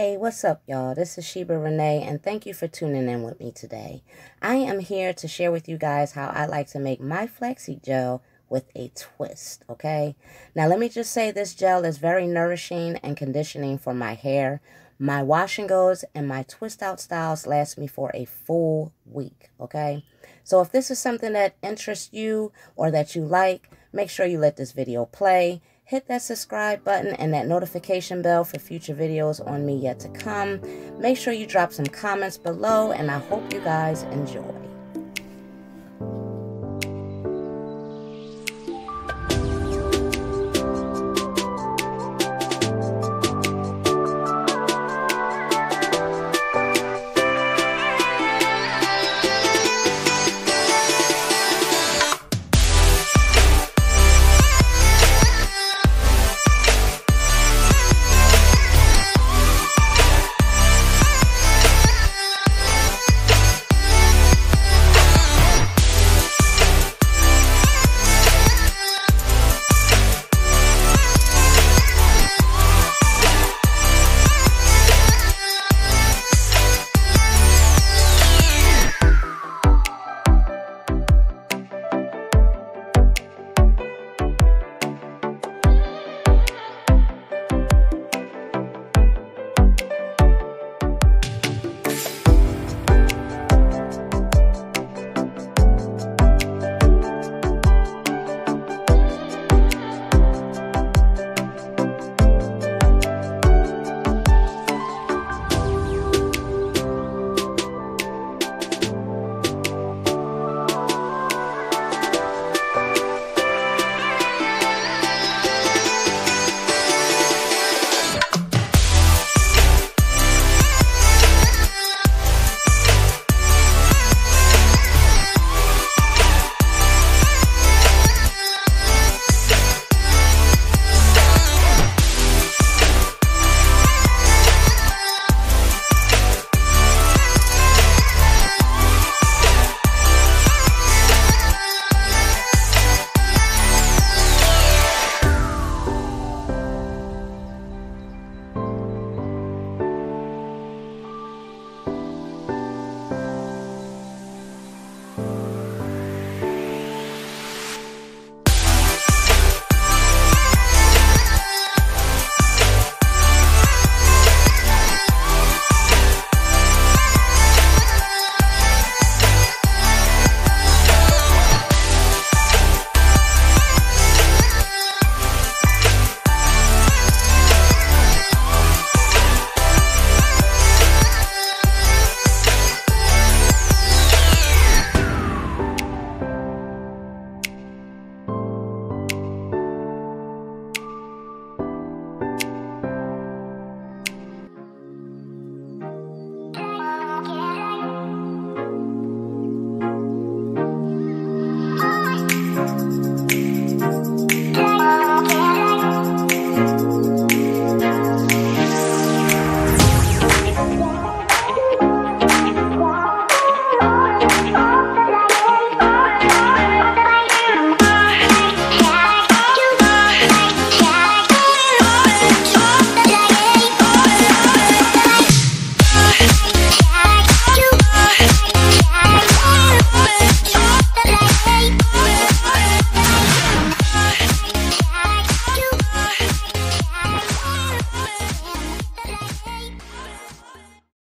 Hey, what's up, y'all? This is Sheba Renee, and thank you for tuning in with me today. I am here to share with you guys how I like to make my flaxseed gel with a twist, okay? Now, let me just say this gel is very nourishing and conditioning for my hair. My wash and goes and my twist out styles last me for a full week, okay? So if this is something that interests you or that you like, make sure you let this video play. Hit that subscribe button and that notification bell for future videos on me yet to come. Make sure you drop some comments below, and I hope you guys enjoy.